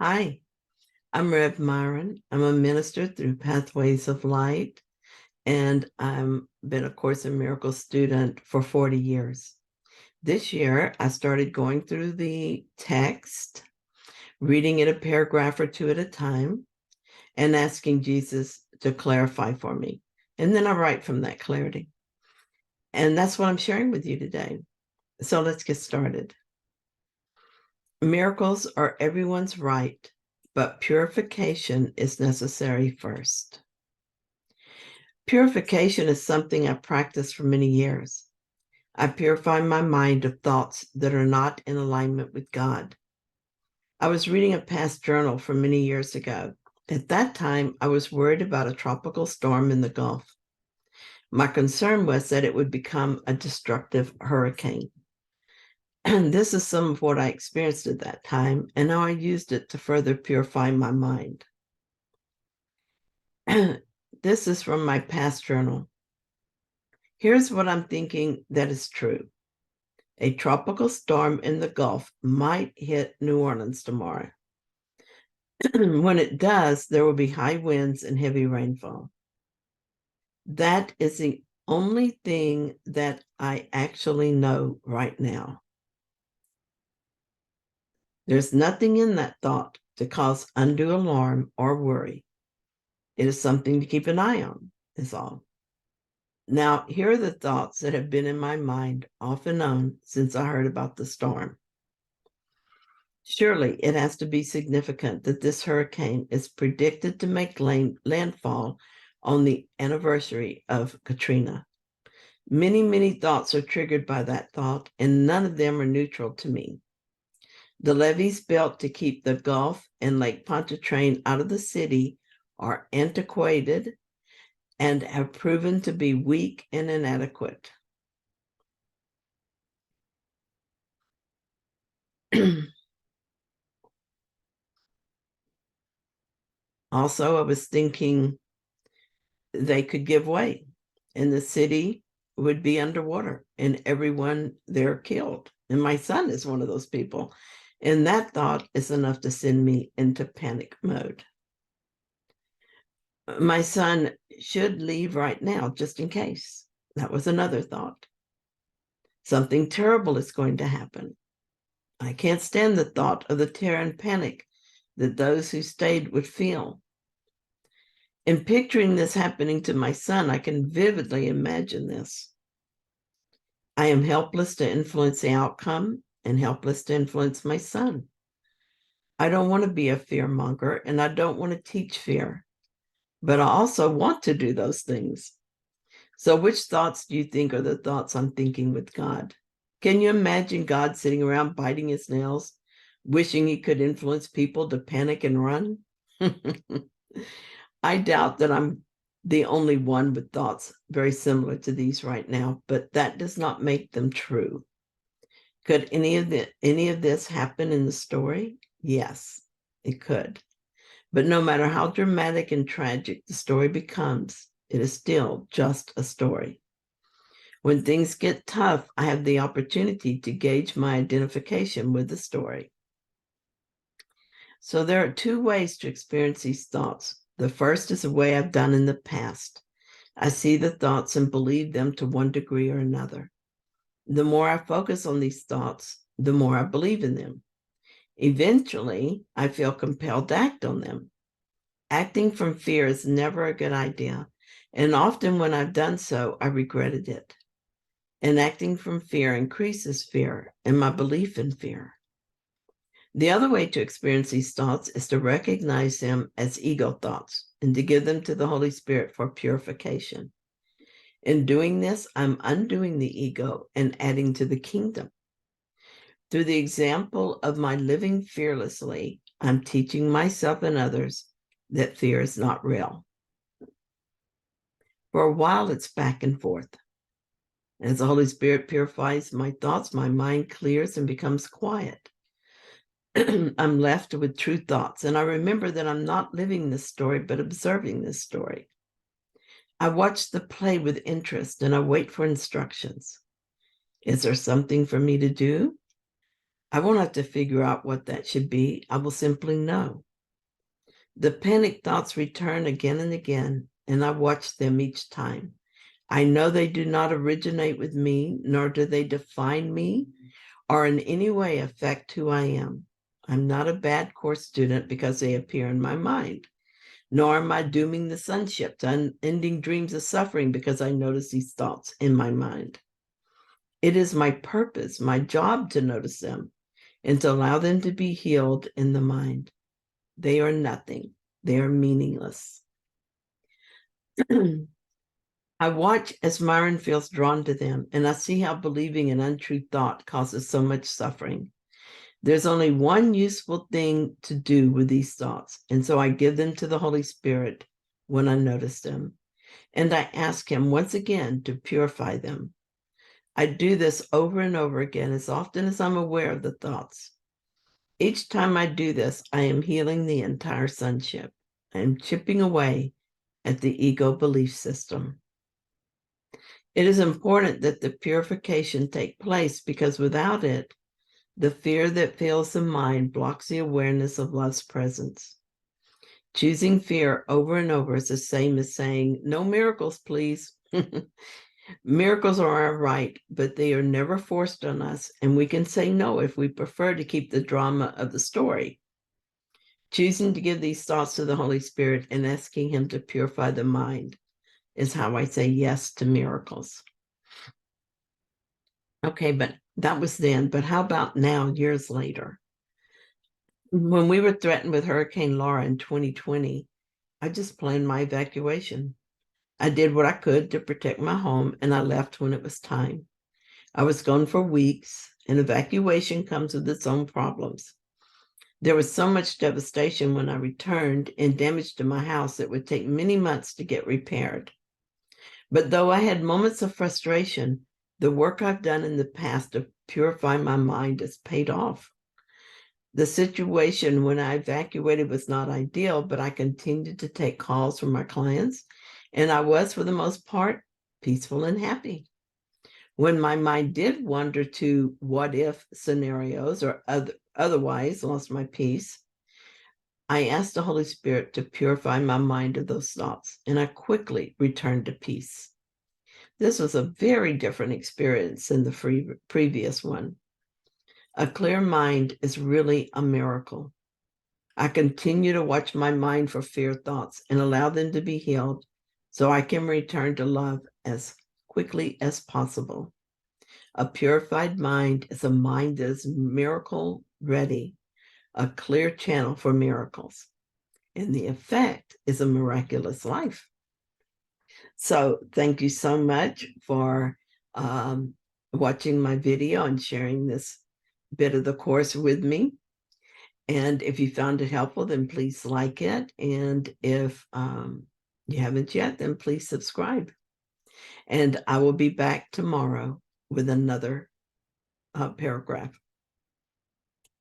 Hi, I'm Rev Myron. I'm a minister through Pathways of Light, and I've been a Course in Miracles student for 40 years. This year, I started going through the text, reading it a paragraph or two at a time, and asking Jesus to clarify for me. And then I write from that clarity. And that's what I'm sharing with you today. So let's get started. Miracles are everyone's right, but purification is necessary first. Purification is something I've practiced for many years. I purify my mind of thoughts that are not in alignment with God. I was reading a past journal from many years ago. At that time, I was worried about a tropical storm in the Gulf. My concern was that it would become a destructive hurricane. And this is some of what I experienced at that time and how I used it to further purify my mind. This is from my past journal. Here's what I'm thinking that is true. A tropical storm in the Gulf might hit New Orleans tomorrow. When it does, there will be high winds and heavy rainfall. That is the only thing that I actually know right now. There's nothing in that thought to cause undue alarm or worry. It is something to keep an eye on, is all. Now, here are the thoughts that have been in my mind off and on since I heard about the storm. Surely it has to be significant that this hurricane is predicted to make landfall on the anniversary of Katrina. Many, many thoughts are triggered by that thought, and none of them are neutral to me. The levees built to keep the Gulf and Lake Pontchartrain out of the city are antiquated and have proven to be weak and inadequate. Also, I was thinking they could give way and the city would be underwater and everyone there killed. And my son is one of those people. And that thought is enough to send me into panic mode. My son should leave right now, just in case. That was another thought. Something terrible is going to happen. I can't stand the thought of the terror and panic that those who stayed would feel. In picturing this happening to my son, I can vividly imagine this. I am helpless to influence the outcome and helpless to influence my son. I don't want to be a fear monger and I don't want to teach fear, but I also want to do those things. So which thoughts do you think are the thoughts I'm thinking with God? Can you imagine God sitting around biting his nails, wishing he could influence people to panic and run? I doubt that I'm the only one with thoughts very similar to these right now, but that does not make them true. Could any of this happen in the story? Yes, it could. But no matter how dramatic and tragic the story becomes, it is still just a story. When things get tough, I have the opportunity to gauge my identification with the story. So there are two ways to experience these thoughts. The first is a way I've done in the past. I see the thoughts and believe them to one degree or another. The more I focus on these thoughts, the more I believe in them. Eventually, I feel compelled to act on them. Acting from fear is never a good idea, and often when I've done so, I regretted it. And acting from fear increases fear and my belief in fear. The other way to experience these thoughts is to recognize them as ego thoughts and to give them to the Holy Spirit for purification. In doing this, I'm undoing the ego and adding to the kingdom. Through the example of my living fearlessly, I'm teaching myself and others that fear is not real. For a while, it's back and forth. As the Holy Spirit purifies my thoughts, my mind clears and becomes quiet. I'm left with true thoughts, and I remember that I'm not living this story, but observing this story. I watch the play with interest, and I wait for instructions. Is there something for me to do? I won't have to figure out what that should be. I will simply know. The panic thoughts return again and again, and I watch them each time. I know they do not originate with me, nor do they define me or in any way affect who I am. I'm not a bad course student because they appear in my mind, nor am I dooming the sonship to unending dreams of suffering because I notice these thoughts in my mind. It is my purpose, my job to notice them and to allow them to be healed in the mind. They are nothing. They are meaningless. I watch as Myron feels drawn to them, and I see how believing an untrue thought causes so much suffering. There's only one useful thing to do with these thoughts, and so I give them to the Holy Spirit when I notice them. And I ask him once again to purify them. I do this over and over again as often as I'm aware of the thoughts. Each time I do this, I am healing the entire sonship. I am chipping away at the ego belief system. It is important that the purification take place because without it, the fear that fills the mind blocks the awareness of love's presence. Choosing fear over and over is the same as saying, no miracles, please. Miracles are our right, but they are never forced on us, and we can say no if we prefer to keep the drama of the story. Choosing to give these thoughts to the Holy Spirit and asking him to purify the mind is how I say yes to miracles. Okay, but that was then. But how about now, years later? When we were threatened with Hurricane Laura in 2020, I just planned my evacuation. I did what I could to protect my home, and I left when it was time. I was gone for weeks, and evacuation comes with its own problems. There was so much devastation when I returned and damage to my house that would take many months to get repaired. But though I had moments of frustration, the work I've done in the past to purify my mind has paid off. The situation when I evacuated was not ideal, but I continued to take calls from my clients, and I was, for the most part, peaceful and happy. When my mind did wander to what if scenarios or otherwise lost my peace, I asked the Holy Spirit to purify my mind of those thoughts, and I quickly returned to peace. This was a very different experience than the previous one. A clear mind is really a miracle. I continue to watch my mind for fear thoughts and allow them to be healed so I can return to love as quickly as possible. A purified mind is a mind that is miracle ready, a clear channel for miracles. And the effect is a miraculous life. So thank you so much for watching my video and sharing this bit of the course with me. And if you found it helpful, then please like it. And if you haven't yet, then please subscribe. And I will be back tomorrow with another paragraph.